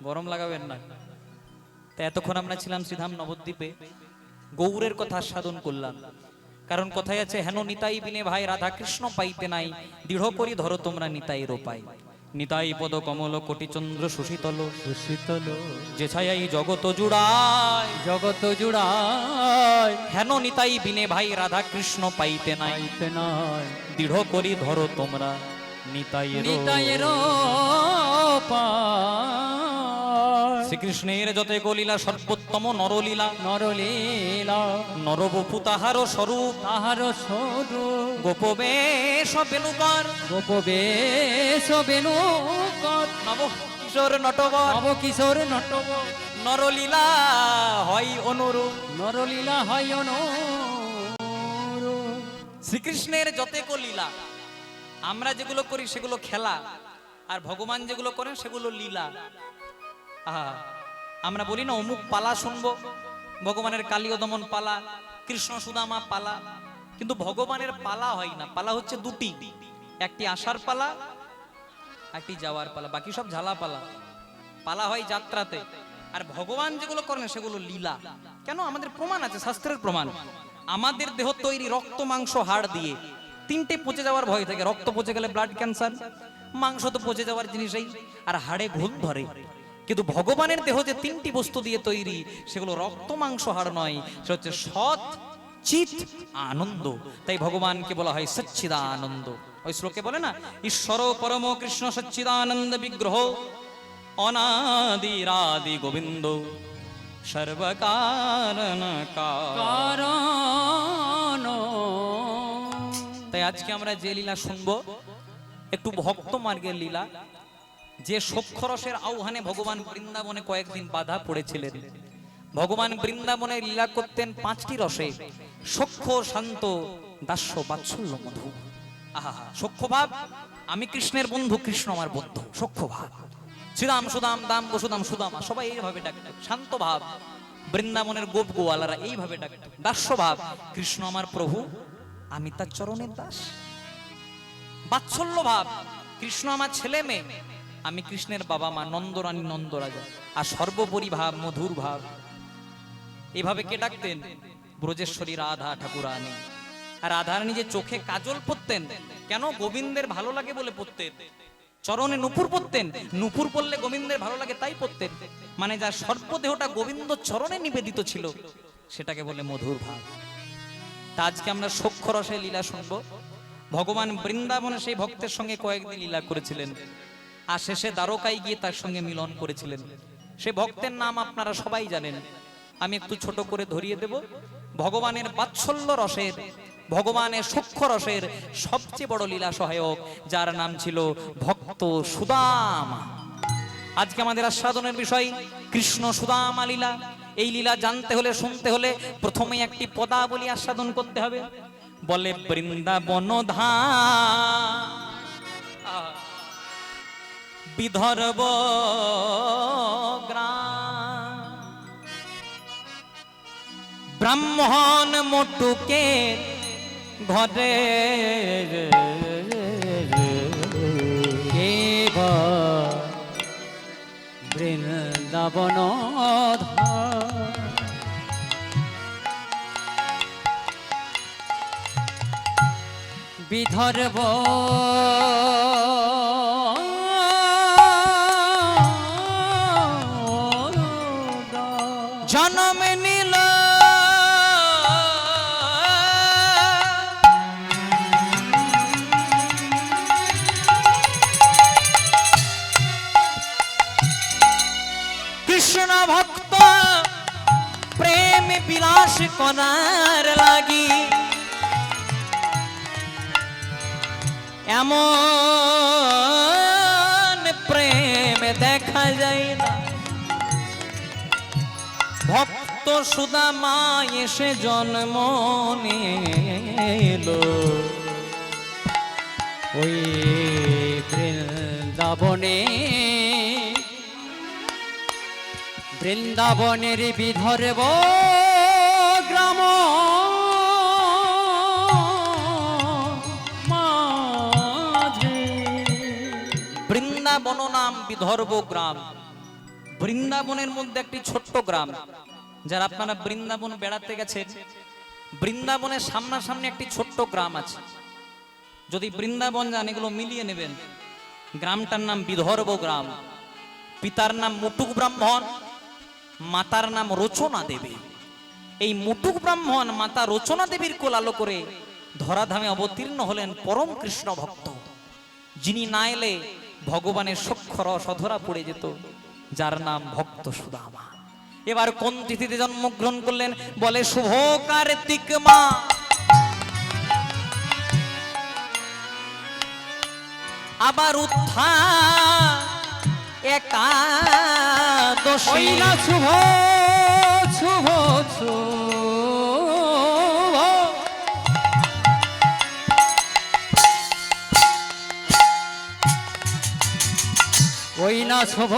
গরম লাগাবেন না। তা এতক্ষণ আমরা ছিলাম শ্রীধাম নবদ্বীপে, গৌরের কথা সাধন করলাম। কারণ কথায় আছে, হেন নিতাই বিনে ভাই রাধা কৃষ্ণ পাইতে নাই, দৃঢ় করি ধরো তোমরা নিতাই রোপাই। নিতাই পদ কমল কোটি চন্দ্র সুশীতল, সুশীতল যে ছায়াই জগত জুড়ায়, জগত জুড়ায়, হেন নিতাই বিনে ভাই রাধা কৃষ্ণ পাইতে নাই, পাইতে নাই, দৃঢ় করি ধরো তোমরা নিতাই নিতাইয়ের পায়। শ্রীকৃষ্ণের যতে গলীলা সর্বোত্তম নরলীলা, নরলীলা নরবপু তাহার স্বরূপ, তাহার স্বরূপ, গোপবেশ বেণুকর, গোপবেশ বেণুকর, নব কিশোর নটবর, নব কিশোর নটব, নরলীলা হয় অনুরূপ। নরলীলা হয় শ্রীকৃষ্ণের যতে লীলা, আমরা যেগুলো করি সেগুলো খেলা, আর ভগবান যেগুলো করেন সেগুলো লীলা। আহা, আমরা বলি না অমুক পালা শুনবো, ভগবানের কালীয় দমন পালা, কৃষ্ণ সুদামা পালা, কিন্তু ভগবানের পালা হয় না। পালা হচ্ছে দুটি, একটি আসার পালা, একটি যাওয়ার পালা, বাকি সব ঝালা পালা। পালা হয় যাত্রাতে, আর ভগবান যেগুলো করেন সেগুলো লীলা। কেন? আমাদের প্রমাণ আছে, শাস্ত্রের প্রমাণ। আমাদের দেহ তৈরি রক্ত মাংস হাড় দিয়ে, তিনটে পচে যাওয়ার ভয় থাকে। রক্ত পচে গেলে ব্লাড ক্যান্সার, মাংস তো পচে যাওয়ার জিনিসই, আর হাড়ে ঘুম ধরে। কিন্তু ভগবানের দেহ যে তিনটি বস্তু দিয়ে তৈরি, সেগুলো রক্ত মাংস হাড় নয়, সেটা হচ্ছে সৎ চিত আনন্দ। তাই ভগবানকে বলা হয় সচ্চিদানন্দ। ওই শ্লোকে বলে না, ঈশ্বর পরম কৃষ্ণ সচ্চিদানন্দ বিগ্রহ, অনাদিরাদি গোবিন্দ, সর্বকারণ কারণ। তাই আজকে আমরা যে লীলা শুনবো, একটু ভক্ত মার্গের লীলা। যে সক্ষরসের আহ্বানে ভগবান বৃন্দাবনে কয়েকদিন বাধা পড়েছিলেন। ভগবান বৃন্দাবনে লীলা করতেন পাঁচটি রসে, সখ্য, শান্ত, দাস্য, বাৎসল্য, মধু। আহা, সখ্য ভাব, আমি কৃষ্ণের বন্ধু, কৃষ্ণ আমার বন্ধু, সখ্য ভাব। শ্রীরাম সুদাম দাম বসুদাম সুদামা, সবাই এইভাবে ডাকতেন। শান্ত ভাব, বৃন্দাবনের গোপ গোয়ালারা এইভাবে ডাকতেন। দাস্য ভাব, কৃষ্ণ আমার প্রভু, আমি তার চরণের দাস। বাৎসল্য ভাব, কৃষ্ণ আমার ছেলে মেয়ে, আমি কৃষ্ণের বাবা মা, নন্দরানী নন্দরাজা। আর সর্বোপরি ভাব, মধুর ভাব। এইভাবে কে ডাকতেন? ব্রজেশ্বরী রাধা ঠাকুরানী। আর রাধারানী যে চোখে কাজল পরতেন, কেন? গোবিন্দের ভালো লাগে বলে পরতেন। চরণে নূপুর পরতেন, নূপুর পরলে গোবিন্দের ভালো লাগে তাই পরতেন। মানে যার সর্বদেহটা গোবিন্দ চরণে নিবেদিত ছিল, সেটাকে বলে মধুর ভাব। তা আজকে আমরা সক্ষরসে লীলা শুনবো। ভগবান বৃন্দাবনে সেই ভক্তের সঙ্গে কয়েকদিন লীলা করেছিলেন, আর শেষে দ্বারকায় গিয়ে তার সঙ্গে মিলন করেছিলেন। সে ভক্তের নাম আপনারা সবাই জানেন, আমি একটু ছোট করে ধরিয়ে দেব। ভগবানের বাৎসল্য রসের, ভগবানের সূক্ষ্ম রসের সবচেয়ে বড় লীলা সহায়ক, যার নাম ছিল ভক্ত সুদামা। আজকে আমাদের আস্বাদনের বিষয় কৃষ্ণ সুদামা লীলা। এই লীলা জানতে হলে, শুনতে হলে প্রথমেই একটি পদাবলী আস্বাদন করতে হবে। বলে বৃন্দাবন ধাম বিদর্ভ গ্রাম, ব্রাহ্মণ মোটুকে ঘরে বৃন্দাবন বিদর্ভ জনম নীল কৃষ্ণ ভক্ত প্রেম বিলাস করার লাগি, এমন প্রেম দেখা যায় না। ভক্ত সুদামা এসে জন্ম নিল ওই বৃন্দাবনে, বৃন্দাবনের বিদর্ভ গ্রাম মাঝে। বৃন্দাবন নাম বিদর্ভ গ্রাম। বৃন্দাবনের মধ্যে একটি ছোট্ট গ্রাম। যারা আপনারা বৃন্দাবন বেড়াতে গেছেন, বৃন্দাবনের সামনাসামনি একটি ছোট্ট গ্রাম আছে। যদি বৃন্দাবন যান এগুলো মিলিয়ে নেবেন। গ্রামটার নাম বিদর্ভ গ্রাম। পিতার নাম মুটুক ব্রাহ্মণ, মাতার নাম রচনা দেবী। এই মুটুক ব্রাহ্মণ মাতা রচনা দেবীর কোল আলো করে ধরাধামে অবতীর্ণ হলেন পরম কৃষ্ণ ভক্ত, যিনি না এলে ভগবানের সূক্ষ্ম রস অধরা পড়ে যেত, যার নাম ভক্ত সুদামা। এবার কোন তিথিতে জন্মগ্রহণ করলেন? বলে শুভ কার্তিক মা। আবার উত্থান একাদশী। না শুভ শুভ শুভ, ওই না শুভ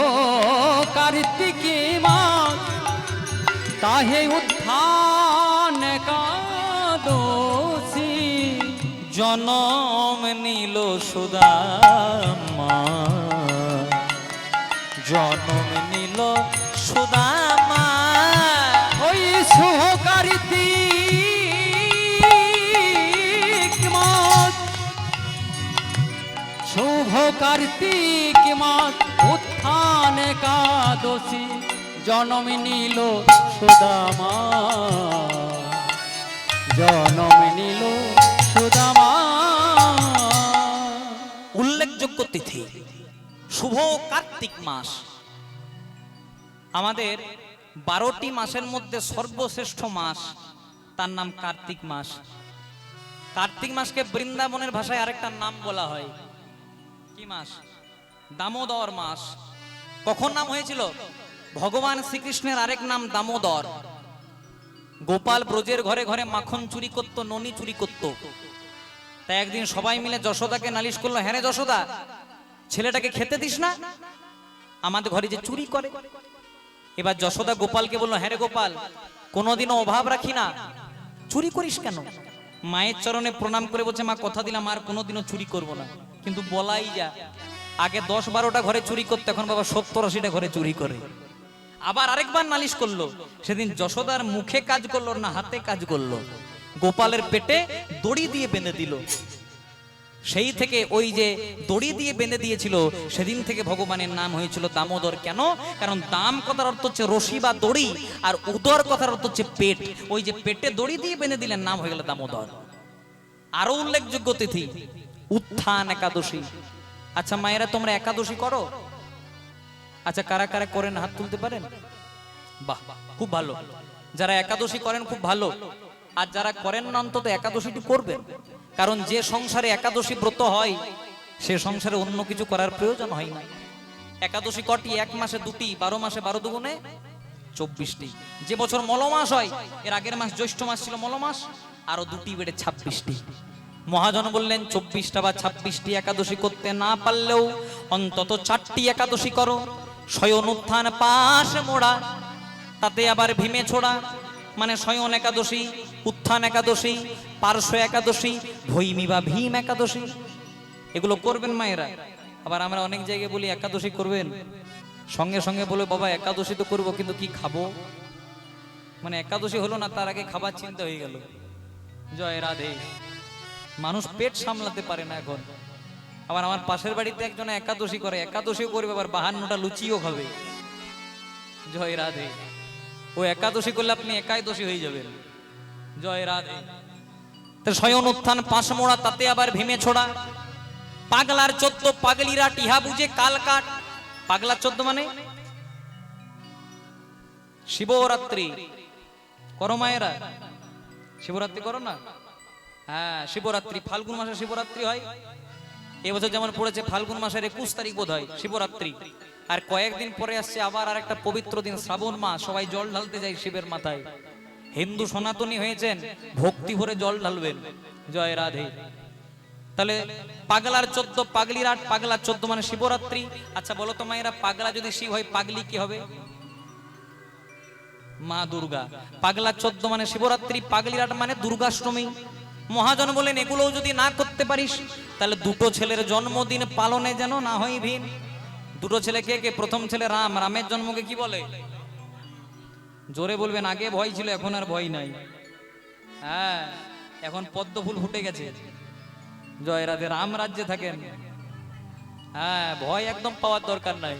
কার্তিকী মাস, তাহে উত্থান একাদশী। জনম নিল সুদামা, জনম নিল সুদামা। ওই শুভ কার্তিক মাস, শুভ কার্তিক মাস, উত্থান একাদশী, জনম নিল সুদামা, জনম নিল সুদামা। উল্লেখযোগ্য তিথি শুভ কার্তিক মাস। আমাদের 12টি মাসের মধ্যে সর্বশ্রেষ্ঠ মাস, তার নাম কার্তিক মাস। কার্তিক মাসকে বৃন্দাবনের ভাষায় আরেকটা নাম বলা হয়। কি মাস? দামোদর মাস। কখন নাম হয়েছিল? ভগবান শ্রীকৃষ্ণের আরেক নাম দামোদর। গোপাল ব্রজের ঘরে ঘরে মাখন চুরি করত, ননি চুরি করত। তাই একদিন সবাই মিলে যশোদাকে নালিশ করলো, হ্যাঁ রে যশোদা, ছেলেটাকে খেতে দিস না, আমাদের ঘরে যে চুরি করে। এবার যশোদা গোপালকে বললো, হ্যাঁ রে গোপাল, কোনোদিনও অভাব রাখি না, চুরি করিস কেন? মায়ের চরণে প্রণাম করে বলছে, মা কথা দিলাম আর কোনোদিনও চুরি করব না। কিন্তু বলাই যা, আগে 10-12টা ঘরে চুরি করতে, এখন বাবা 70-80টা ঘরে চুরি করে। আবার আরেকবার নালিশ করলো। সেদিন যশোদার মুখে কাজ করলো না, হাতে কাজ করলো। গোপালের পেটে দড়ি দিয়ে বেঁধে দিল। সেই থেকে ওই যে দড়ি দিয়ে বেঁধে দিয়েছিল, সেদিন থেকে ভগবানের নাম হয়েছিল দামোদর। কেন? কারণ দাম কথার অর্থ হচ্ছে রশি বা দড়ি, আর উদর কথার অর্থ হচ্ছে পেট। ওই যে পেটে দড়ি দিয়ে বেঁধে দিলেন, নাম হয়ে গেল দামোদর। আরো উল্লেখযোগ্য তিথি উত্থান একাদশী। আচ্ছা মায়েরা, তোমরা একাদশী করো? আচ্ছা, কারা কারা করেন হাত তুলতে পারেন? বাহ, খুব ভালো। যারা একাদশী করেন খুব ভালো। আর যারা করেন না, অন্তত একাদশীটি করবেন। কারণ যে সংসারে একাদশী ব্রত হয়, সে সংসারে অন্য কিছু করার প্রয়োজন হয় না। একাদশী কটি? 1 মাসে 2টি, 12 মাসে 12 দুগুণে 24টি। যে বছর মলমাস হয়, এর আগের মাস জ্যৈষ্ঠ মাস ছিল মলমাস, আরো 2টি বেড়ে 26টি। মহাজন বললেন 24টা বা 26টি একাদশী করতে না পারলেও অন্তত 4টি একাদশী করো। শয়ন উত্থান পাশ মোড়া, তাতে আবার ভীমে ছোড়া, মানে শয়ন একাদশী, উত্থান একাদশী, পার্শ্ব একাদশী, ভৈমী বা ভীম একাদশী, এগুলো করবেন মায়েরা। আবার আমরা অনেক জায়গায় বলি একাদশী করবেন, সঙ্গে সঙ্গে বলে বাবা একাদশী তো করবো, কিন্তু কি খাবো? মানে একাদশী হলো না, তার আগে খাবার চিন্তা হয়ে গেল। জয় রাধে। মানুষ পেট সামলাতে পারে না এখন। আবার আমার পাশের বাড়িতে একজন একাদশী করে, একাদশীও করবে, আবার 52টা লুচিও খাবে। জয় রাধে। ও একাদশী করলে আপনি একাদশী হয়ে যাবেন। জয় রাধে। তো শয়ন উত্থান পাশ মোড়া, তাতে আবার ভীমে ছোড়া, পাগলার 14 পাগলিরা টিহা বুঝে কাল কাট। পাগলার 14 মানে শিবরাত্রি করো মায়েরা? শিবরাত্রি করো না? হ্যাঁ, শিবরাত্রি ফাল্গুন মাসে শিবরাত্রি হয়। এবছর যেমন পড়েছে ফাল্গুন মাসের 21 তারিখ বোধ হয় শিবরাত্রি। আর কয়েকদিন পরে আসছে আবার আর একটা পবিত্র দিন, শ্রাবণ মাস। সবাই জল ঢালতে যায় শিবের মাথায়। হিন্দু সনাতনী হয়েছেন, ভক্তি ভরে জল ঢালবেন। জয় রাধে। তাহলে পাগলার 14 পাগলির 8, পাগলার 14 মানে শিবরাত্রি। আচ্ছা বলো তো মায়েরা, পাগলা যদি শিব হয়, পাগলি কি হবে? মা দুর্গা। পাগলার 14 মানে শিবরাত্রি, পাগলির 8 মানে দুর্গাষ্টমী। মহাজন বলেন এগুলোও যদি না করতে পারিস, তাহলে 2টো ছেলের জন্মদিন পালনে যেন না হয় ভিন। দুটো ছেলে কে কে? প্রথম ছেলে রাম। রামের জন্মকে কি বলে? জোরে বলবেন। আগে ভয় ছিল, এখন আর ভয় নাই। হ্যাঁ, এখন পদ্ম ফুল ফুটে গেছে। জয় রাধে। রাম রাজ্যে থাকেন। হ্যাঁ, ভয় একদম পাওয়ার দরকার নাই।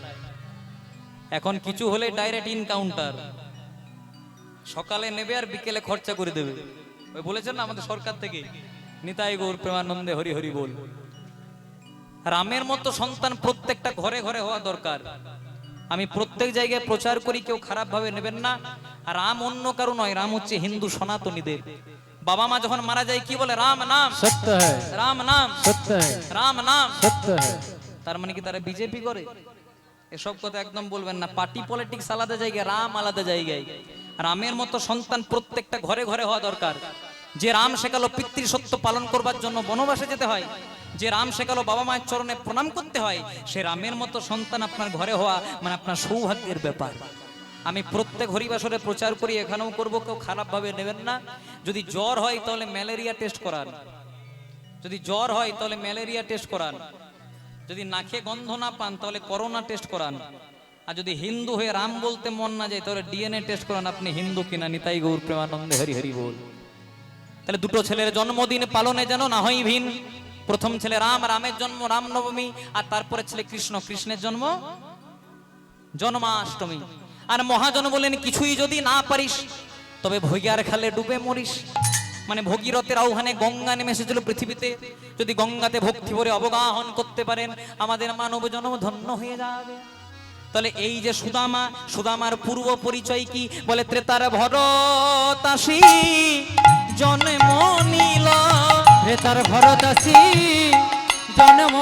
এখন কিছু হলে ডাইরেক্ট ইনকাউন্টার। সকালে নেবে আর বিকেলে খরচা করে দেবে। ওই বলেছেন না আমাদের সরকার থেকে, নিতাই গৌর প্রেমানন্দে হরি হরি বল। রামের মতো সন্তান প্রত্যেকটা ঘরে ঘরে হওয়া দরকার। আমি প্রত্যেক জায়গায় প্রচার করি, কেউ খারাপ ভাবে নেবেন না। রাম অন্য কারো নয়, রাম হচ্ছে হিন্দু সনাতনীদের। বাবা মা যখন মারা যায় কি বলে? রাম নাম সত্য হ্যায়, রাম নাম সত্য হ্যায়, রাম নাম। সত্য হ্যায়। তার মানে কি তারা বিজেপি করে? এসব কথা একদম বলবেন না। পার্টি পলিটিক্স আলাদা জায়গায়, রাম আলাদা জায়গায়। রামের মতো সন্তান প্রত্যেকটা ঘরে ঘরে হওয়া দরকার। যে রাম শেখালো পিতৃ সত্য পালন করবার জন্য বনবাসে যেতে হয়, যে রাম শেখালো বাবা মায়ের চরণে প্রণাম করতে হয়, সে রামের মতো সন্তান আপনার ঘরে হওয়া মানে আপনার সৌভাগ্যের ব্যাপার। আমি প্রত্যেক হরিবাসরে প্রচার করি, এখানেও করব, কেউ খারাপ ভাবে নেবেন না। যদি জ্বর হয় তাহলে ম্যালেরিয়া টেস্ট করান। যদি জ্বর হয় তাহলে ম্যালেরিয়া টেস্ট করান। যদি নাকে গন্ধ না পান তাহলে করোনা টেস্ট করান। আর যদি হিন্দু হয়ে রাম বলতে মন না যায় তাহলে ডিএনএ টেস্ট করান আপনি হিন্দু কিনা। নিতাই গৌর প্রেমানন্দে হরি হরি বল। তাহলে দুটো ছেলের জন্মদিন পালনে যেন না হয় ভিন। প্রথম ছেলে রাম, রামের জন্ম রামনবমী। আর তারপরে ছেলে কৃষ্ণ, কৃষ্ণের জন্ম জন্মাষ্টমী। আর মহাজন বলেন, কিছুই যদি না পারিস তবে ভৈয়ার খালে ডুবে মরিস। মানে ভগীরথের আহ্বানে গঙ্গা নেমে এসেছিল পৃথিবীতে। যদি গঙ্গাতে ভক্তি ভরে অবগাহন করতে পারেন, আমাদের মানব জন্ম ধন্য হয়ে যাবে। তাহলে এই যে সুদামা, সুদামার পূর্ব পরিচয় কি? বলে ত্রেতার ভরত আসি জন্ম নিল। ত্রেতার ভরত আসি জন্ম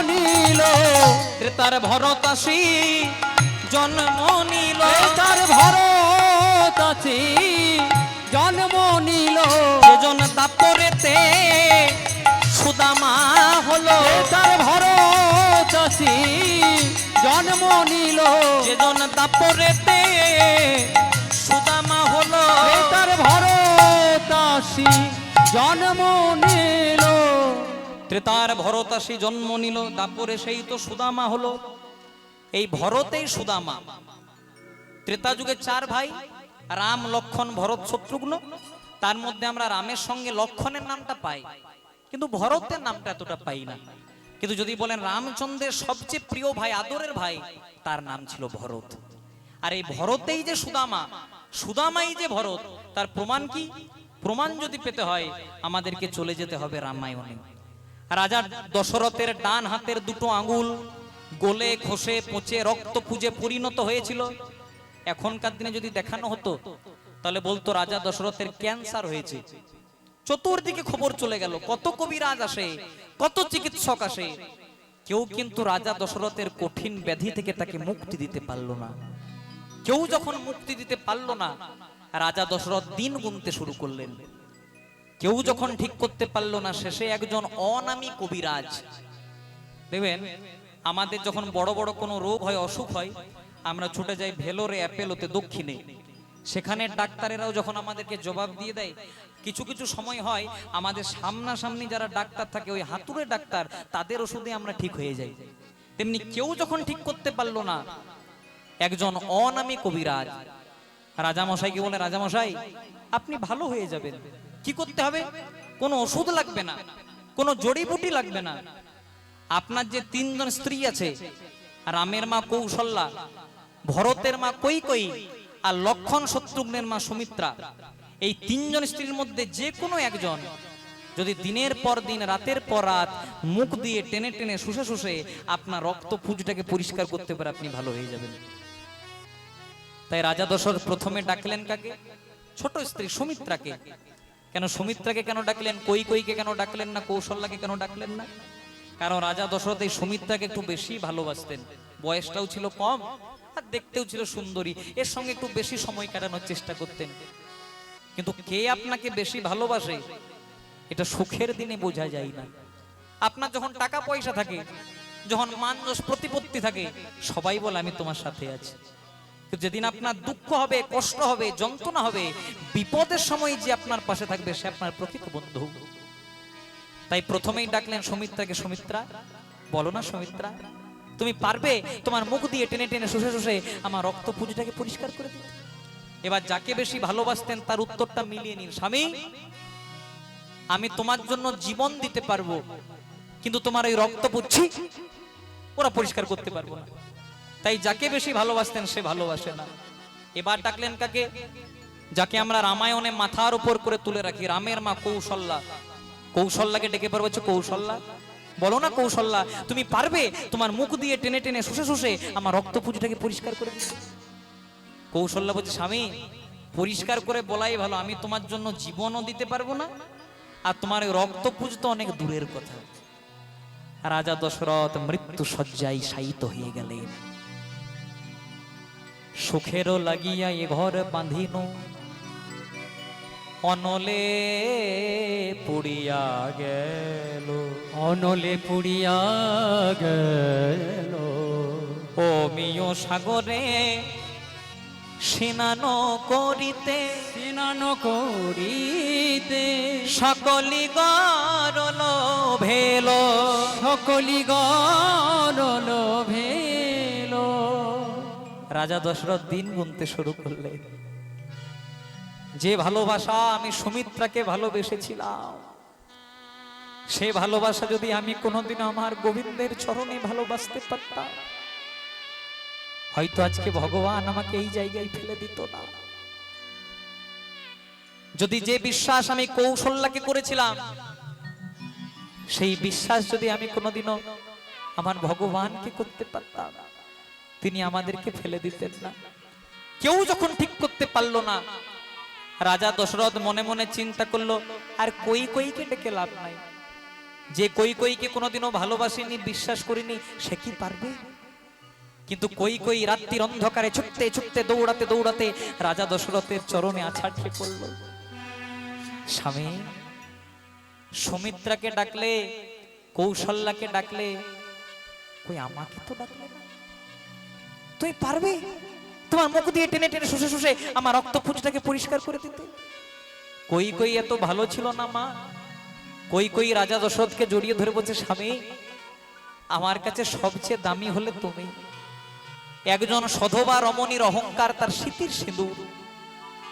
নিল। ত্রেতার ভরত আসি জন্ম নিল। ত্রেতার ভরত আসি জন্ম নিল। সেজন দাপরেতে সুদামা হলো। ত্রেতার ভরত আসি জন্ম নিল। সেজন দাপরেতে সুদামা হলো। ত্রেতার ভরত আসি জন্ম নিল। ত্রেতার ভরত আসি জন্ম নিল, দাপরে সেই তো সুদামা হলো। এই ভরতেই সুদামা। ত্রেতা যুগে চার ভাই, রাম লক্ষণ ভরত শত্রুঘ্ন। তার মধ্যে আমরা রামের সঙ্গে লক্ষণের নামটা পাই, কিন্তু ভরতের নামটা এতটা পাই না। কিন্তু যদি বলেন রামচন্দ্রের সবচেয়ে প্রিয় ভাই, আদরের ভাই, তার নাম ছিল ভরত। আর এই ভরতেই যে সুদামা, সুদামাই যে ভরত, তার প্রমাণ কি? প্রমাণ যদি পেতে হয় আমাদেরকে চলে যেতে হবে রামায়ণে। রাজা দশরথের ডান হাতের দুটো আঙ্গুল গলে খসে পচে রক্ত পুজে পরিণত হয়েছিল। এখনকার দিনে যদি দেখানো হতো তাহলে বলতো রাজা দশরথের ক্যান্সার হয়েছে। চতুর্দিকে খবর চলে গেল, কত কবিরাজ আসে, কত চিকিৎসক আসে, কেউ কিন্তু রাজা দশরথের কঠিন ব্যাধি থেকে তাকে মুক্তি দিতে পারলো না। কেউ যখন মুক্তি দিতে পারলো না, রাজা দশরথ দিন গুনতে শুরু করলেন। কেউ যখন ঠিক করতে পারলো না, শেষে একজন অনামী কবিরাজ। দেখবেন আমাদের যখন বড় বড় কোনো রোগ হয়, অসুখ হয়, আমরা ছুটে যাই ভেলোরে, অ্যাপেলোতে, দক্ষিণে। সেখানে ডাক্তারেরাও যখন আমাদেরকে জবাব দিয়ে দেয়, কিছু কিছু সময় হয় আমাদের সামনাসামনি যারা ডাক্তার থাকে, ওই হাতুড়ে ডাক্তার, তাদের ওষুধে আমরা ঠিক হয়ে যাই। তেমনি কেউ যখন ঠিক করতে পারলো না, একজন অনামী কবিরাজ রাজামশাইকে বলে, রাজামশাই আপনি ভালো হয়ে যাবেন। কি করতে হবে? কোনো ওষুধ লাগবে না, কোনো জড়িবুটি লাগবে না। আপনার যে তিনজন স্ত্রী আছে, রামের মা কৌশল্যা, ভরতের মা কৈকেয়ী, আর লক্ষণ শত্রুঘ্নের মা সুমিত্রা, এই তিনজন স্ত্রীর মধ্যে যে কোনো একজন যদি দিনের পর দিন, রাতের পর রাত মুখ দিয়ে টেনে টেনে শুষে শুষে আপনার রক্ত পুঁজটাকে পরিষ্কার করতে পারে, আপনি ভালো হয়ে যাবেন। তাই রাজা দশরথ প্রথমে ডাকলেন কাকে? ছোট স্ত্রী সুমিত্রাকে। কেন সুমিত্রাকে কেন ডাকলেন? কৈকেয়ীকে কেন ডাকলেন না? কৌশল্যাকে কেন ডাকলেন না? কারণ রাজা দশরথ এই সুমিত্রাকে একটু বেশি ভালোবাসতেন। বয়সটাও ছিল কম আর দেখতেও ছিল সুন্দরী, এর সঙ্গে একটু বেশি সময় কাটানোর চেষ্টা করতেন। কিন্তু কে আপনাকে বেশি ভালোবাসে এটা সুখের দিনে বোঝা যায় না। আপনার যখন টাকা পয়সা থাকে, যখন মান যশ প্রতিপত্তি থাকে, সবাই বলে আমি তোমার সাথে আছি। কিন্তু যেদিন আপনার দুঃখ হবে, কষ্ট হবে, যন্ত্রণা হবে, বিপদের সময় যে আপনার পাশে থাকবে সে আপনার প্রকৃত বন্ধু। তাই প্রথমেই ডাকলেন সুমিত্রাকে। সুমিত্রা, বলো না সুমিত্রা, তুমি পারবে তোমার মুখ দিয়ে টেনে টেনে শুষে শুষে আমার রক্ত পুঁজিটাকে পরিষ্কার করে দিতে? এবার যাকে বেশি ভালোবাসতেন তার উত্তরটা মিলিয়ে নিন, স্বামী আমি তোমার জন্য জীবন দিতে পারবো, কিন্তু তোমার ওই রক্ত পুচ্ছি ওরা পরিষ্কার করতে পারবো না। তাই যাকে বেশি ভালোবাসতেন সে ভালোবাসে না। এবার ডাকলেন কাকে? যাকে আমরা রামায়ণে মাথার উপর করে তুলে রাখি, রামের মা কৌশল্যা। কৌশল্যাকে ডেকে পারবো, কৌশল্যা বলো না কৌশল্যা, তুমি পারবে তোমার মুখ দিয়ে টেনে টেনে শুষে শুষে আমার রক্ত পুঁজিটাকে পরিষ্কার করে দিতে? কৌশল্যা বলছে, স্বামী পরিষ্কার করে বলাই ভালো, আমি তোমার জন্য জীবনও দিতে পারবো না, আর তোমার ওই রক্ত পুঁজ তো অনেক দূরের কথা। রাজা দশরথ মৃত্যু শয্যায় শায়িত হয়ে গেলেন। সুখেরও লাগিয়া এ ঘর বাঁধিন, অনলে পুড়িয়া গেল, অনলে পুড়িয়া গেল। ও মিও সাগরে স্নান করিতে, স্নান করিতে সকলি গরল ভেল, সকলি গরল ভেল। রাজা দশরথ দিন গুনতে শুরু করলেন। যে ভালোবাসা আমি সুমিত্রাকে ভালোবেসেছিলাম, সে ভালোবাসা যদি আমি কোনোদিন আমার গোবিন্দের চরণে ভালোবাসতে পারতাম, হয়তো আজকে ভগবান আমাকে এই জায়গায় ফেলে দিত না। যদি যে বিশ্বাস আমি কৌশল্যাকে করেছিলাম, সেই বিশ্বাস যদি আমি কোনোদিনও আমার ভগবানকে করতে পারতাম, তিনি আমাদেরকে ফেলে দিতেন না। কেউ যখন ঠিক করতে পারলো না, রাজা দশরথ মনে মনে চিন্তা করলো, আর কই কইকে ডেকে লাভ নাই। যে কই কইকে কোনোদিনও ভালোবাসিনি, বিশ্বাস করিনি, সে কি পারবে? কিন্তু কই কই রাত্রির অন্ধকারে ছুটতে ছুটতে দৌড়াতে দৌড়াতে রাজা দশরথের চরণে আছাড় খেয়ে পড়ল। স্বামী সুমিত্রাকে ডাকলে, কৌশল্যাকে ডাকলে, কই আমাকে তো ডাকলে না। তুই পারবে তোমার মুখ দিয়ে টেনে টেনে শুষে শুষে আমার রক্ত পুঁজটাকে পরিষ্কার করে দিতে? কই কই এত ভালো ছিল না মা? কই কই রাজা দশরথকে জড়িয়ে ধরে বলছে, স্বামী আমার কাছে সবচেয়ে দামি হলে তুমি। একজন সধবা রমণীর অহংকার তার স্মৃতির সিঁদুর,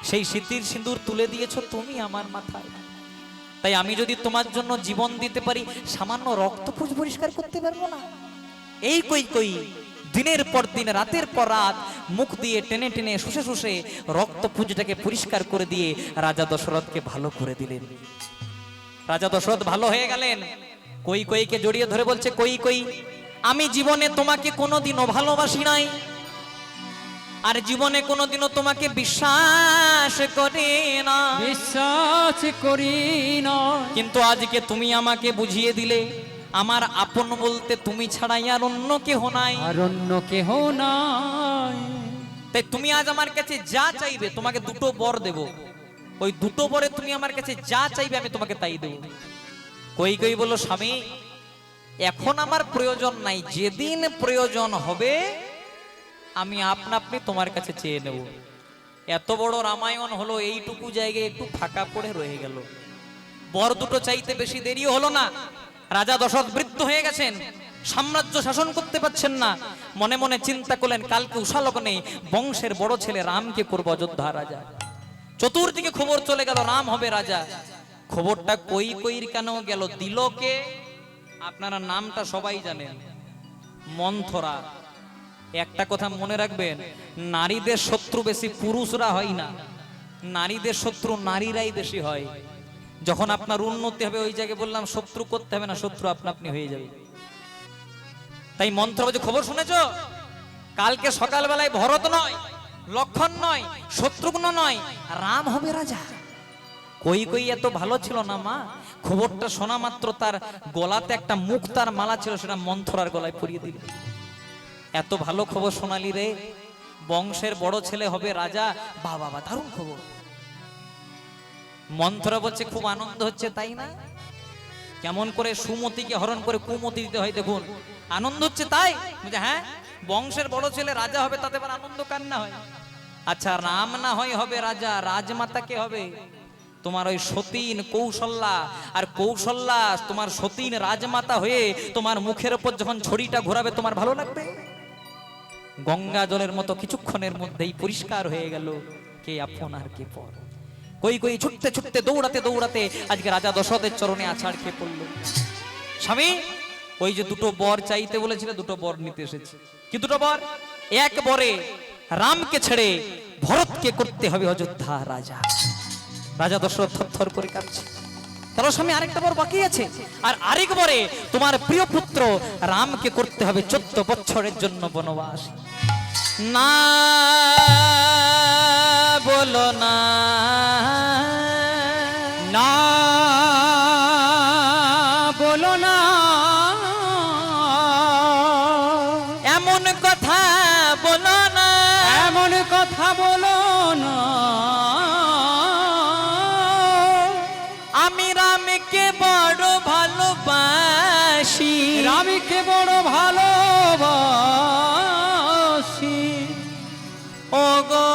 সেই স্মৃতির সিঁদুর তুলে দিয়েছো তুমি আমার মাথায়। তাই আমি যদি তোমার জন্য জীবন দিতে পারি, সামান্য রক্ত পুঁজ পরিষ্কার করতে পারবো না? এই কই কই দিনের পর দিন রাতের পর রাত মুখ দিয়ে টেনে টেনে শুষে শুষে রক্ত পুঁজটাকে পরিষ্কার করে দিয়ে রাজা দশরথকে ভালো করে দিলেন। রাজা দশরথ ভালো হয়ে গেলেন। কই কইকে জড়িয়ে ধরে বলছে, কই কই আমি জীবনে তোমাকে কোনোদিনও ভালোবাসি নাই, আর জীবনে কোনোদিনও তোমাকে বিশ্বাস করি না, বিশ্বাস করি না। কিন্তু আজকে তুমি আমাকে বুঝিয়ে দিলে আমার আপন বলতে তুমি ছাড়াই আর অন্য কেহ নাই, আর অন্য কেহ নাই। তাই তুমি আজ আমার কাছে যা চাইবে, তোমাকে দুটো বর দেব, ওই দুটো বরে তুমি আমার কাছে যা চাইবে আমি তোমাকে তাই দেব। কই কই বলল, স্বামী এখন আমার প্রয়োজন নাই, যেদিন প্রয়োজন হবে আমি আপনা আপনি তোমার কাছে চেয়ে নেব। এত বড় রামায়ণ হলো, এইটুকু জায়গায় একটু ফাঁকা পড়ে রয়ে গেল। বর দুটো চাইতে বেশি দেরি হলো না। রাজা দশরথ বৃদ্ধ হয়ে গেছেন, সাম্রাজ্য শাসন করতে পারছেন না। মনে মনে চিন্তা করলেন, কালকে উষালগ্নে বংশের বড় ছেলে রামকে করব অযোধ্যা রাজা। চতুর্দিকে খবর চলে গেল রাম হবে রাজা। খবরটা কই কইর কেন গেল, দিল কে? আপনারা নামটা সবাই জানেন, মন্থরা। একটা কথা মনে রাখবেন, নারীদের শত্রু বেশি পুরুষরা হয় না, নারীদের শত্রু নারীরাই বেশি হয়। যখন আপনার উন্নতি হবে ওই জায়গায় বললাম শত্রু করতে হবে না, শত্রু আপনা আপনি হয়ে যাবে। তাই মন্ত্র বলছে, খবর শুনেছো? কালকে সকালবেলায় ভরত নয়, লক্ষণ নয়, শত্রুঘ্ন নয়, রাম হবে রাজা। কই কই এত ভালো ছিল না মা? খবরটা শোনা মাত্র তার গলাতে একটা মুক্তার মালা ছিল, সেটা মন্থরার গলায় পরিয়ে দিল। এত ভালো খবর শোনালি রে, বংশের বড় ছেলে হবে রাজা। বাবা বাবা, দারুণ খবর। মন্থরা বলছে, খুব আনন্দ হচ্ছে তাই না? কেমন করে সুমতিকে হরণ করে কুমতি দিতে হয় দেখুন, আনন্দ হচ্ছে তাই? বলছে, হ্যাঁ, বংশের বড় ছেলে রাজা হবে, তাতে আবার আনন্দ কান্না হয়? আচ্ছা রাম না হয় হবে রাজা, রাজমাতা কে হবে? তোমার ওই সতীন কৌশল্যা, আর কৌশল্যা তোমার সতীন রাজমাতা হয়ে তোমার মুখের উপর যখন ছড়িটা ঘোরাবে তোমার ভালো লাগবে? গঙ্গা জলের মতো কিছুক্ষণের মধ্যেই পরিষ্কার হয়ে গেল কে আপন আর কে পর। কই কই ছুটতে ছুটতে দৌড়াতে দৌড়াতে আজকে রাজা দশরথের চরণে আছাড় খেয়ে পড়ল। স্বামী, ওই যে দুটো বর চাইতে বলেছিল, দুটো বর নিতে এসেছে। কি দুটো বর? এক বরে রামকে ছেড়ে ভরতকে করতে হবে অযোধ্যা রাজা। রাজা দশরথ থরথর করে কাঁপছে। তার স্বামী আরেকটা বর বাকি আছে, আর আরেক বরে তোমার প্রিয় পুত্র রামকে করতে হবে 14 বছরের জন্য বনবাস। না বলো না, না বলো না, এমন কথা বলো না, এমন কথা বলো না। আমি রামকে বড় ভালোবাসি, রামকে বড় ভালোবাসি। ও গো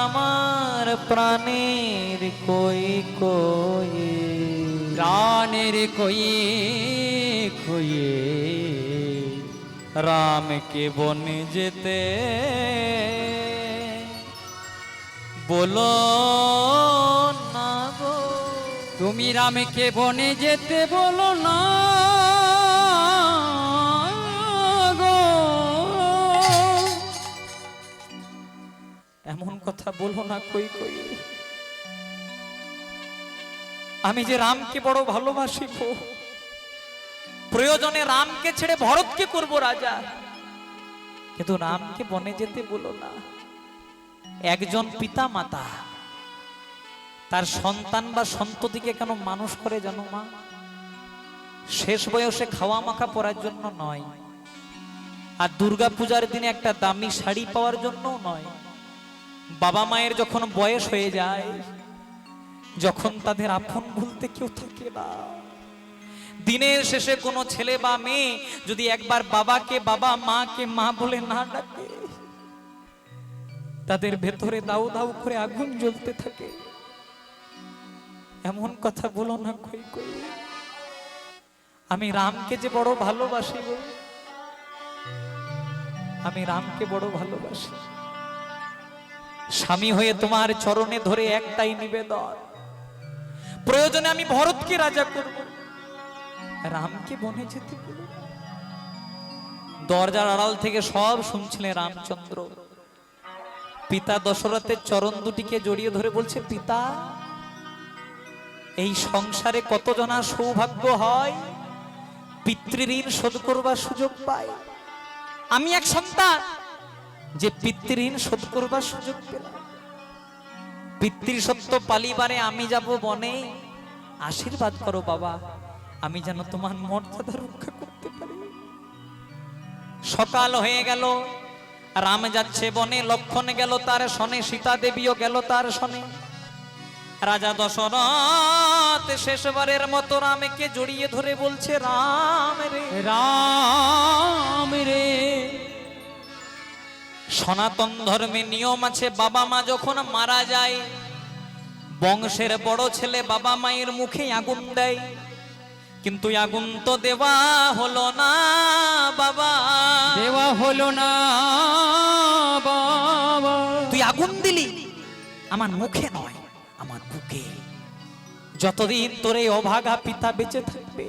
আমার প্রাণের কই কই, প্রাণের কইয়ে কইয়ে রামকে বনে যেতে বলো না গো। তুমি রামকে বনে যেতে বলো না গো। এমন কথা বলো না কই কই, আমি যে রামকে বড় ভালোবাসি গো, প্রয়োজনে রামকে ছেড়ে ভরতকে করব রাজা, কিন্তু রামকে বনে যেতে বলো না। একজন পিতা মাতা তার সন্তান বা সন্ততিকে কেন মানুষ করে জানো মা? শেষ বয়সে খাওয়া মাখা পরার জন্য নয়, আর দুর্গা পূজার দিনে একটা দামি শাড়ি পাওয়ার জন্যও নয়। বাবা মায়ের যখন বয়স হয়ে যায়, যখন তাদের আপন বলতে কেউ থাকে না, দিনের শেষে কোনো ছেলে বা মেয়ে যদি একবার বাবাকে বাবা, মাকে মা বলে না ডাকে, তাদের ভেতরে দাউ দাউ করে আগুন জ্বলতে থাকে। এমন কথা বলো না কই কই, আমি রামকে যে বড় ভালোবাসি গো, আমি রামকে বড় ভালোবাসি। স্বামী হয়ে তোমার চরণে ধরে একটাই নিবেদন, প্রয়োজনে আমি ভরতকে রাজা করব, রামকে বনে যেতে বলো। দরজার আড়াল থেকে সব শুনছিলেন রামচন্দ্র। পিতা দশরথের চরণ দুটিকে জড়িয়ে ধরে বলছে, পিতা, এই সংসারে কতজনা সৌভাগ্য হয় পিতৃঋণ শোধ করবার সুযোগ পায়। আমি এক সন্তান যে পিতৃঋণ শোধ করবার সুযোগ পেলাম। পিতৃসত্য পালিবারে আমি যাব বনে, আশীর্বাদ করো বাবা, আমি যেন তোমার মর্যাদা রক্ষা করতে পারি। সকাল হয়ে গেল, রাম যাচ্ছে বনে, লক্ষণ গেল তার সনে, সীতা দেবীও গেল তার সনে। রাজা দশরথ শেষবারের মতো রামকে জড়িয়ে ধরে বলছে, রাম রে, রাম রে। সনাতন ধর্মে নিয়ম আছে, বাবা মা যখন মারা যায়, বংশের বড় ছেলে বাবা মায়ের মুখে আগুন দেয়, কিন্তু আগুন তো দেওয়া হলো না বাবা, দেওয়া হলো না বাবা। তুই আগুন দিলি আমার মুখে নয়, আমার বুকে। যতদিন তোর এই অভাগা পিতা বেঁচে থাকবে,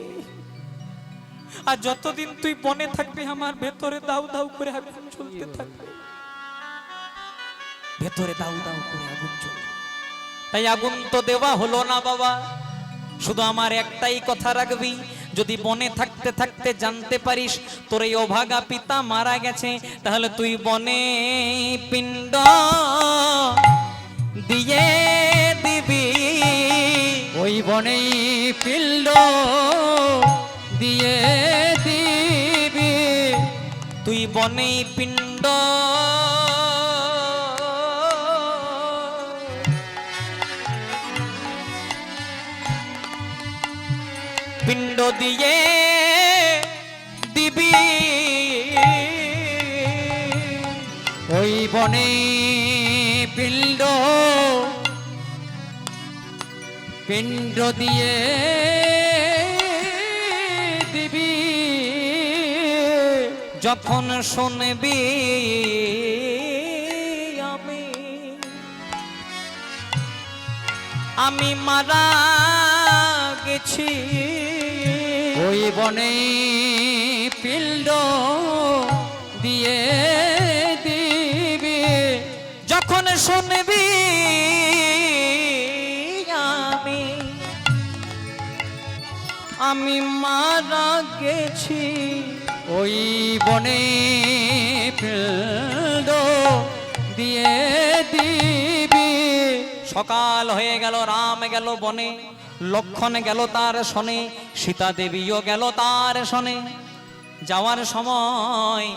আর যতদিন তুই বনে থাকবি, আমার ভেতরে দাউ দাউ করে আগুন জ্বলতে থাকবে, ভেতরে দাউ দাউ করে আগুন জ্বলবে। তাই আগুন তো দেওয়া হলো না বাবা, শুধু আমার একটাই কথা রাখবি, যদি বনে থাকতে থাকতে জানতে পারিস তোর এই অভাগা পিতা মারা গেছে, তাহলে তুই বনে পিণ্ড দিয়ে দিবি, ওই বনেই পিণ্ড দিয়ে দিবি, তুই বনেই পিণ্ড পিণ্ড দিয়ে দিবি, ওই বনে পিণ্ড পিণ্ড দিয়ে দিবি যখন শুনবি আমি মারা গেছি, ওই বনে পিণ্ড দিয়ে দিবি যখন শুনবি আমি মারা গেছি, ওই বনে পিণ্ড দিয়ে দিবি। সকাল হয়ে গেল, রাম গেল বনে, লক্ষণ গেল তার শনে, সীতা দেবীও গেল তার শনে। যাওয়ার সময়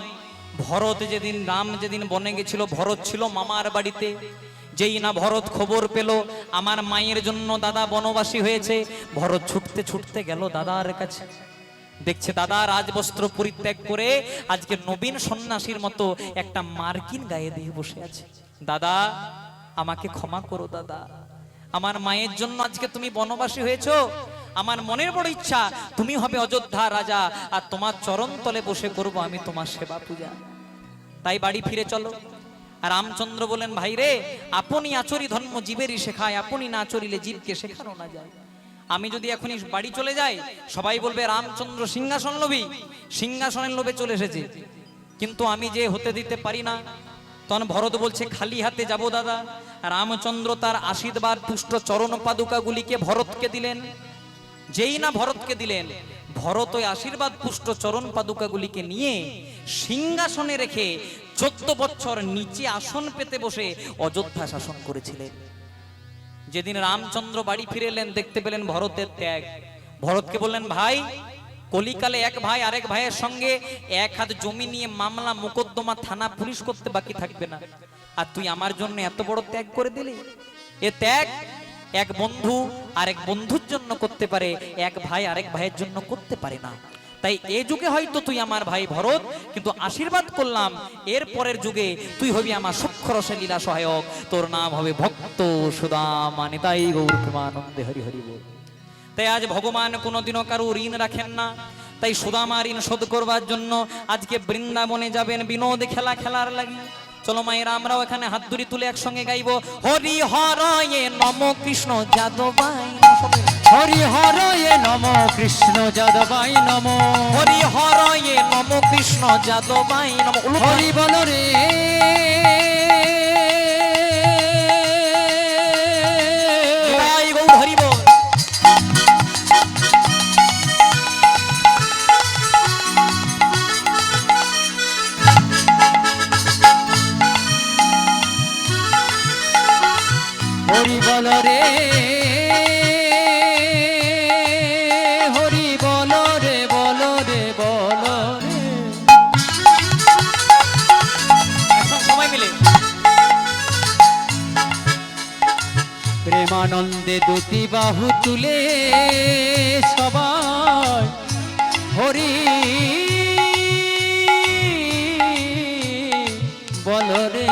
ভরত যেদিন, রাম যেদিন বনে গেছিল, ভরত ছিল মামার বাড়িতে। যেই না ভরত খবর পেল আমার মায়ের জন্য দাদা বনবাসী হয়েছে, ভরত ছুটতে ছুটতে গেল দাদার কাছে। দেখছে দাদা রাজবস্ত্র পরিত্যাগ করে আজকে নবীন সন্ন্যাসীর মতো একটা মার্কিন গায়ে দিয়ে বসে আছে। দাদা আমাকে ক্ষমা করো দাদা, আমার মায়ের জন্য আজকে তুমি বনবাসী হয়েছো। আমার মনের বড় ইচ্ছা তুমি হবে অযোধ্যা রাজা, আর তোমার চরণ তলে বসে করব আমি তোমার সেবা পূজা। তাই বাড়ি ফিরে চলো। রামচন্দ্র বলেন, ভাই রে, আপনি আচরি ধর্ম জীবেরই শেখায়, আপনি না আচরিলে জীবকে শেখানো না যায়। আমি যদি এখনই বাড়ি চলে যাই সবাই বলবে রামচন্দ্র সিংহাসন লোভী, সিংহাসনের লোভে চলে এসেছে, কিন্তু আমি যে হতে দিতে পারি না। তখন ভরত বলছে খালি হাতে যাব দাদা। রামচন্দ্র তার আশীর্বাদ পুষ্ট চরণ পাদুকাগুলিকে ভরতকে দিলেন। যেই না ভরতকে দিলেন, ভরত ওই আশীর্বাদ পুষ্ট চরণ পাদুকাগুলিকে নিয়ে সিংহাসনে রেখে 14 বছর নিচে আসন পেতে বসে অযোধ্যা শাসন করেছিলেন। যেদিন রামচন্দ্র বাড়ি ফিরে এলেন দেখতে পেলেন ভরতের ত্যাগ। ভরতকে বললেন, ভাই কলিকালে এক ভাই আরেক ভাইয়ের সঙ্গে এক হাত জমি নিয়ে মামলা মোকদ্দমা থানা পুলিশ করতে বাকি থাকবে না, আর তুই আমার জন্য এত বড় ত্যাগ করে দিলি। এ ত্যাগ এক বন্ধু আরেক বন্ধুর জন্য করতে পারে, এক ভাই আরেক ভাইয়ের জন্য করতে পারে না। তাই এ যুগে হয়তো তুই আমার ভাই ভরত, কিন্তু আশীর্বাদ করলাম এর পরের যুগে তুই হবি আমার সূক্ষ্ম রসে লীলা সহায়ক, তোর নাম হবে ভক্ত সুদামা নিতাই গৌর প্রেমানন্দে হরি হরি বল। তাই আজ ভগবান কোনোদিনও কারো ঋণ রাখেন না, তাই সুদামা ঋণ শোধ করবার জন্য আজকে বৃন্দাবনে যাবেন বিনোদ খেলা খেলার লাগি। চলো মায়েরা আমরাও এখানে হাত দুরি তুলে একসঙ্গে গাইবো, হরি হরয়ে নম কৃষ্ণ যাদবাই, হরি হরয়ে নম কৃষ্ণ যাদবাই নম, হরি হরয়ে নম কৃষ্ণ যাদবাই নম। হরি বল রে জয় গৌর হরি বল। হরি বল রে হরি বল রে বল রে বল রে। এখন সবাই মিলে প্রেমানন্দে দুটি বাহু তুলে সবাই হরি বল রে,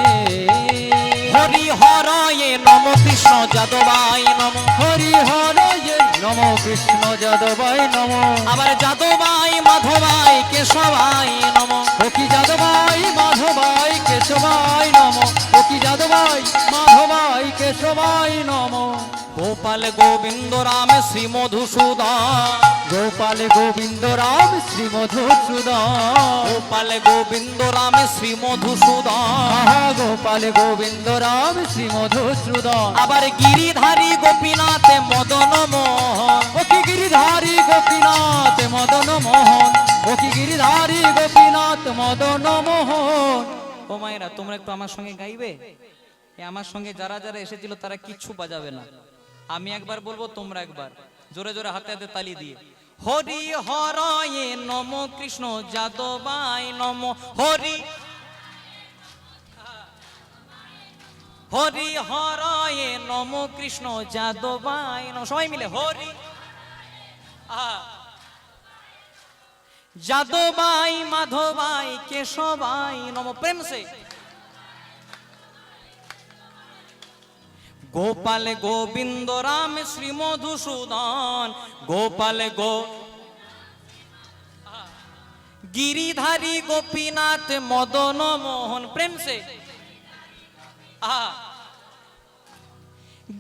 হরি হরয়ে নম কৃষ্ণ যাদবাই নম, হরি হরয়ে নম কৃষ্ণ যাদবাই নম, আবার যাদবাই মাধবাই কেশবাই নম, ওকি যাদবাই মাধবাই কেশবাই নম, ওকি যাদবাই মাধবাই কেশবাই নম, গোপাল গোবিন্দ রাম শ্রী মধুসূদন, গোপাল গোবিন্দ রাম শ্রী মধুসূদন, গোপাল গোবিন্দ রাম শ্রী মধুসূদন, আহা গোপাল গোবিন্দ রাম শ্রী মধুসূদন, আবার গিরিধারী গোপীনাথ মদন মোহন, ওকি গিরিধারী গোপীনাথ মদন মোহন, ওকি গিরিধারী গোপীনাথ মদন মোহন। ও মায়েরা তোমরা একটু আমার সঙ্গে গাইবে। আমার সঙ্গে যারা যারা এসেছিল তারা কিচ্ছু বাজাবে না, আমি একবার বলবো তোমরা একবার জোরে জোরে হাতে হাতে তালি দিয়ে হরি হরয়ে নম কৃষ্ণ যাদবাই নম, হরি হরি হরয়ে নম কৃষ্ণ যাদবাই নম। সবাই মিলে হরি যাদবাই মাধবাই কেশবাই নম। প্রেম সে গোপাল গোবিন্দ রাম শ্রী মধুসূদন, গোপাল গো गिरिधारी गोपीनाथ मदन मोहन, प्रेम से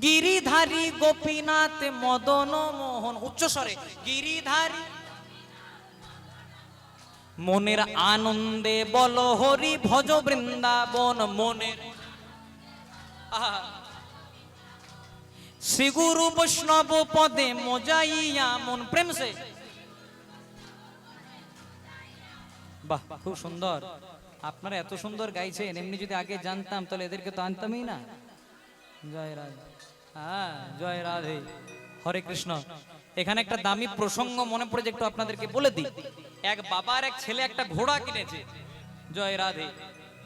गिरिधारी गोपीनाथ मदन मोहन, उच्च स्वरे गिरिधारी মনের আনন্দে বল হরি ভজ বৃন্দাবন, মনের শ্রী গুরু বৈষ্ণব পদে মজাইয়া মন, প্রেম সে বাহ, খুব সুন্দর। আপনারা এত সুন্দর গাইছেন, এমনি যদি আগে জানতাম তাহলে এদেরকে তো আনতামই না। জয় রাধে, হ্যাঁ জয় রাধে, হরে কৃষ্ণ। এখানে একটা দামি প্রসঙ্গ মনে পড়ে, একটু আপনাদেরকে বলে দিই। এক বাবা আর এক ছেলে একটা ঘোড়া কিনেছে। জয় রাধে।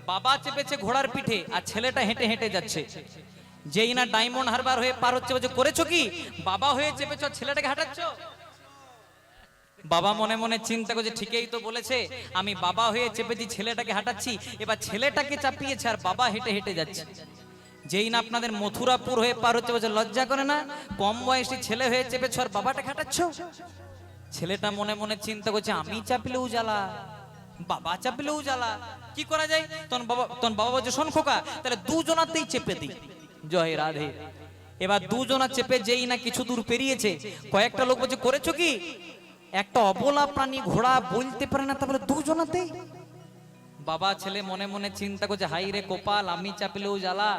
বাবা চেপেছে ঘোড়ার পিঠে আর ছেলেটা হেঁটে হেঁটে যাচ্ছে। যেই না ডায়মন্ড হারবার হয়ে পার হচ্ছে, বলছে করেছো কি? বাবা হয়ে চেপেছ, ছেলেটাকে হাঁটাচ্ছ। বাবা মনে মনে চিন্তা করছে, ঠিকই তো বলেছে, আমি বাবা হয়ে চেপেছি, ছেলেটাকে হাঁটাচ্ছি। এবার ছেলেটাকে চাপিয়েছে আর বাবা হেঁটে হেঁটে যাচ্ছে। যেই না আপনাদের মথুরাপুর হয়ে পার হচ্ছে, বলছে লজ্জা করে না? কম বয়সী ছেলে হয়ে চেপেছ আর বাবাটাকে হাঁটাচ্ছ। ছেলেটা মনে মনে চিন্তা করছে, আমি চাপলেও জ্বালা, বাবা চাপলেও জ্বালা, কি করা যায়? তখন বাবা বলছে, শোন খোকা, তাহলে দুজনাতেই চেপে দিই। জয় রাধে। এবার দুজনা চেপে যেই না কিছু দূর পেরিয়েছে, কয়েকটা লোক বলছে করেছো কি? একটা অবলা প্রাণী ঘোড়া বলতে পারে না, তারপরে দুজনাতেই। বাবা ছেলে মনে মনে চিন্তা করছে, হাই রে কপাল, আমি চাপলেও জ্বালা,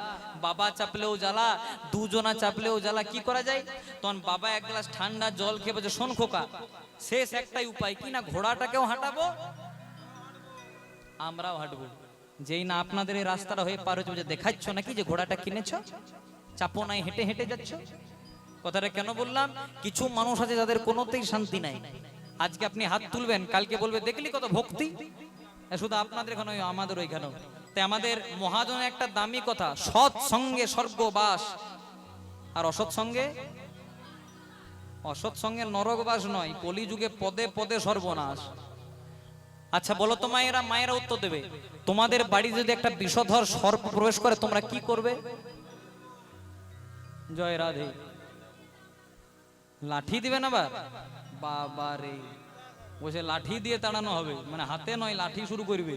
বাবা চাপলেও জ্বালা, দুজনা চাপলেও জ্বালা, কি করা যায়? তখন বাবা এক গ্লাস ঠান্ডা জল খেয়ে বলছে, শোন খোকা, শেষ একটাই উপায়, কি না ঘোড়াটাকেও হাঁটাবো, আমরাও হাঁটবো। যেই না আপনাদের এই রাস্তাটা হয়ে পার হচ্ছে, দেখাচ্ছ নাকি যে ঘোড়াটা কিনেছ, চাপো নাই, হেঁটে হেঁটে যাচ্ছ। কথাটা কেন বললাম? কিছু মানুষ আছে যাদের কোনোতেই শান্তি নাই। আজকে আপনি হাত তুলবেন, কালকে বলবে দেখলি কত ভক্তি। শুধু আপনাদের এখানে, আমাদের ওইখানেও। তাই আমাদের মহাজনের একটা দামি কথা, সৎ সঙ্গে স্বর্গবাস, আর অসৎ সঙ্গে নরকবাস নয়, কলিযুগে পদে পদে সর্বনাশ। আচ্ছা বলো তো মায়েরা উত্তর দেবে, তোমাদের বাড়ি যদি একটা বিষধর সর্প প্রবেশ করে তোমরা কি করবে? জয় রাধে। লাঠি দিবে না? বাবা রে, বসে লাঠি দিয়ে তাড়ানো হবে, মানে হাতে নয়, লাঠি শুরু করবে।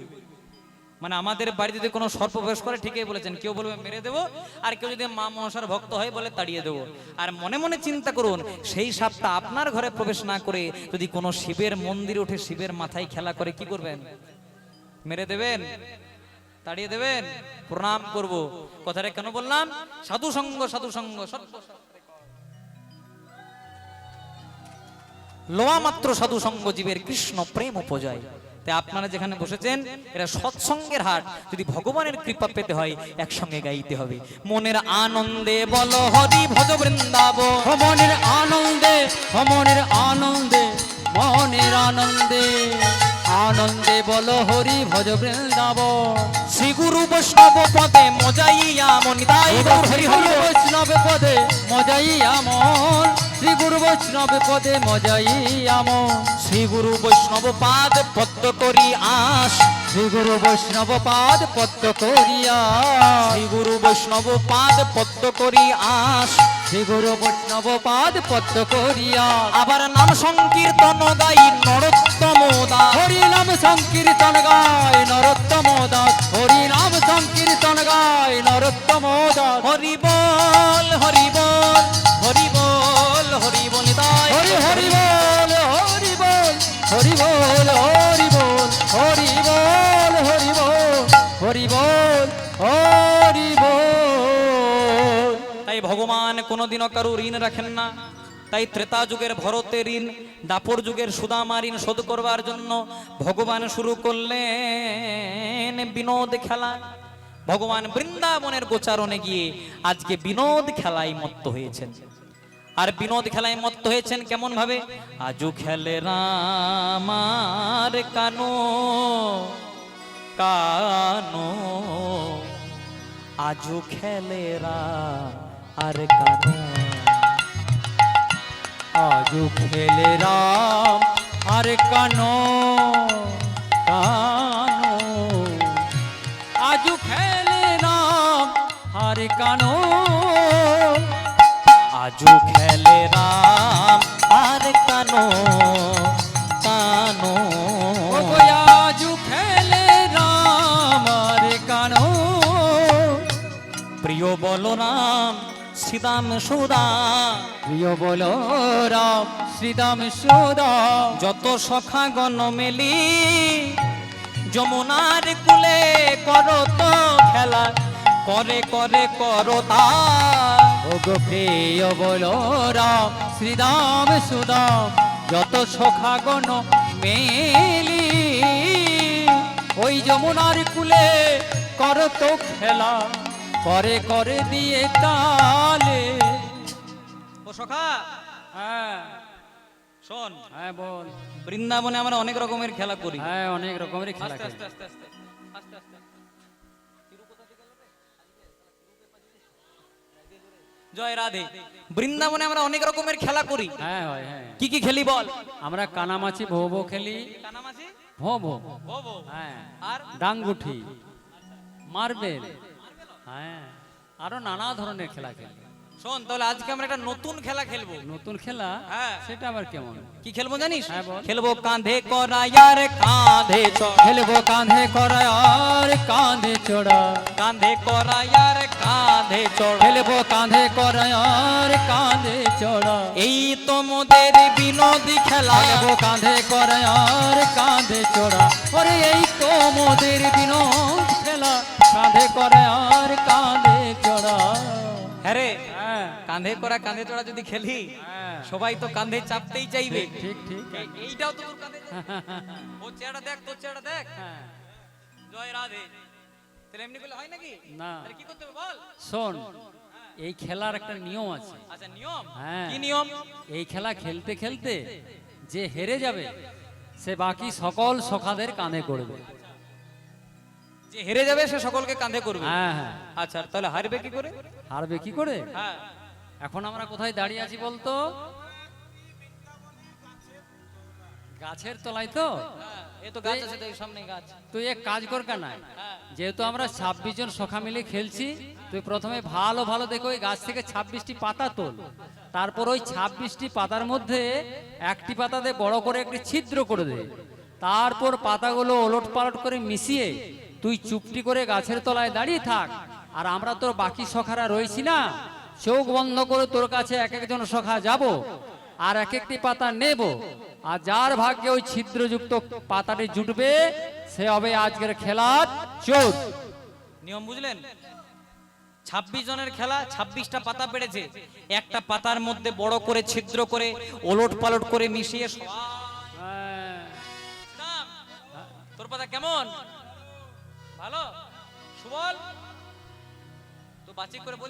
মানে আমাদের বাড়িতে যদি কোনো সর্প প্রবেশ করে, ঠিকই বলেছেন, কেউ বলবে মেরে দেবো, আর কেউ যদি মা মনসার ভক্ত হয় বলে তাড়িয়ে দেবো। আর মনে মনে চিন্তা করুন, সেই সাপটা আপনার ঘরে প্রবেশ না করে যদি কোনো শিবের মন্দিরে উঠে শিবের মাথায় খেলা করে, কি করবেন? মেরে দেবেন? তাড়িয়ে দেবেন? প্রণাম করব। কথাটা কেন বললাম? সাধু সঙ্গ লোয়া মাত্র সাধু সঙ্গ জীবের কৃষ্ণ প্রেম উপজয়। তাই আপনারা যেখানে বসেছেন, এরা সৎসঙ্গের হাট। যদি ভগবানের কৃপা পেতে হয়, একসঙ্গে গাইতে হবে। মনের আনন্দে বলো হরি ভজ বৃন্দাবন, মনের আনন্দে, মনের আনন্দে, মনের আনন্দে, আনন্দে বলো হরি ভজ বৃন্দাবন। শ্রী গুরু বৈষ্ণব পদে মজাইয়া মন, তাই হরি হরি বৈষ্ণব পদে মজাইয়া মন, শ্রী গুরু বৈষ্ণব পদে মজাইয়া মন। শ্রী গুরু বৈষ্ণব পাদ পদ্ম করি আস, শ্রী গুরু বৈষ্ণব পাদ পদ্ম করিয়া, শ্রী গুরু বৈষ্ণব পাদ পদ্ম করি আস, শ্রী গুরু বৈষ্ণব পাদ পদ্ম করিয়া। আবার নাম সংকীর্তন গাই নরোত্তম দাস, হরি নাম সংকীর্তন গায় নরোত্তম দাস, হরি নাম সংকীর্তন গায় নরোত্তম দাস। হরি বল হরি বল হরি বল হরি বল, তাই হরি হরি বল হরি বল হরি বল হরি বল হরি বল হরি বল হরি বল হরি বল। তাই ভগবান কোনোদিনও কারো ঋণ রাখেন না। তাই ত্রেতা যুগের ভরতের ঋণ, দাপর যুগের সুদামা ঋণ শোধ করবার জন্য ভগবান শুরু করলেন বিনোদ খেলা। ভগবান বৃন্দাবনের গোচারণে গিয়ে আজকে বিনোদ খেলায় মত্ত হয়েছেন। আর বিনোদ খেলায় মত্ত হয়েছেন কেমন ভাবে? আজু খেলে রাম আর কানো কানো, আজু খেলে রাম আর কানো, আজু খেলে রাম আর কানো কানো, আজু খেলে রাম আর কানো আজু খেলে রাম আর কানো কানো ও গো আজু খেলে রাম আর কানো, প্রিয় বলরাম শ্রীদাম সুদাম, প্রিয় বলো রাম শ্রীদাম সুদাম, যত সখা গণ মেলি যমুনার কুলে করো তো খেলা, করে করে করো তা। ও গো প্রিয় বলো রাম শ্রীদাম সুদাম, যত সখা গণ মেলি ওই যমুনার কুলে করো তো খেলা, করে করে দিয়ে তালে। ও সখা হ্যাঁ শোন, হ্যাঁ বল। বৃন্দাবনে আমরা অনেক রকমের খেলা করি। হ্যাঁ অনেক রকমের খেলা আস্তে খেলি। আস্তে আস্তে আস্তে আস্তে আস্তে। জয় রাধে। বৃন্দাবনে আমরা অনেক রকমের খেলা করি। হ্যাঁ হয় হ্যাঁ, কি কি খেলি বল? আমরা কানামাছি ভো ভো খেলি, কানামাছি, ভো ভো, ভোবো, হ্যাঁ আর ডাঙ্গুঠি, মার্বেল, হ্যাঁ আরো নানা ধরনের খেলা খেলি। শোন, তাহলে আজকে আমরা একটা নতুন খেলা খেলবো। নতুন খেলা, হ্যাঁ। সেটা আবার কেমন? কি খেলবো জানিস? হ্যাঁ, বল। খেলবো কাঁধে করায়ার কাঁধে চড়, খেলবো কাঁধে করা আর কাঁধে চড়া, কাঁধে করায়ার কাঁধে চড়। খেলবো কাঁধে করা আর কাঁধে চড়া, এই তো মোদের বিনোদী খেলা। খেলবো কাঁধে করা আর কাঁধে চড়া, ওরে এই তো মোদের বিনোদ খেলা, কাঁধে করা আর কাঁধে চড়া। হ্যাঁ রে, হ্যাঁ কাঁধে করা কাঁধে চড়া যদি খেলি, হ্যাঁ, সবাই তো কাঁধে চাপতেই চাইবে। ঠিক ঠিক ঠিক। এইটাও তো তোর কাঁধে চাপবে। ও চেহারা দেখ, তোর চেহারা দেখ। হ্যাঁ, জয় রাধে। তাহলে এমনি করলে হয় নাকি? না। তাহলে কি করতে হবে বল? শোন, এই খেলার একটা নিয়ম আছে। আচ্ছা, নিয়ম? হ্যাঁ। কি নিয়ম? এই খেলা খেলতে খেলতে যে হেরে যাবে সে বাকি সকল সখাদের কাঁধে করবে। যে হেরে যাবে সে সকলকে কাঁধে করবে। হ্যাঁ হ্যাঁ, আচ্ছা, তাহলে হারবে কি করে? হারবে কি করে? হ্যাঁ, এখন আমরা কোথায় দাঁড়িয়ে আছি বলতো? গাছের তলায় তো। হ্যাঁ, এ তো গাছ আছে, তো এই সামনে গাছ। তুই এক কাজ কর কেনাই, হ্যাঁ, যেহেতু আমরা 26 জন সখা মিলে খেলছি, তুই প্রথমে ভালো ভালো দেখো ওই গাছ থেকে 26টি পাতা তোল, তারপর ওই 26টি পাতার মধ্যে একটি পাতাতে বড় করে একটি ছিদ্র করে দে, তারপর পাতাগুলো ওলট পালট করে মিশিয়ে তুই চুপটি করে গাছের তলায় দাঁড়িয়ে থাক, আর আমরা তোর বাকি সখারা রয়েছি না, চোখ বন্ধ করে তোর কাছে এক একজন সখা যাব আর এক একটি পাতা নেব, আর যার ভাগ্যে ওই ছিদ্রযুক্ত পাতাটি জুটবে সে হবে আজকের খেলার চোর। নিয়ম বুঝলেন? 26 জনের খেলা, 26টা পাতা পেড়েছে, একটা পাতার মধ্যে বড় করে ছিদ্র করে ওলট পালট করে মিশিয়ে তোর পাতা কেমন? ভালো? সুবল তো বাচিক করে বল।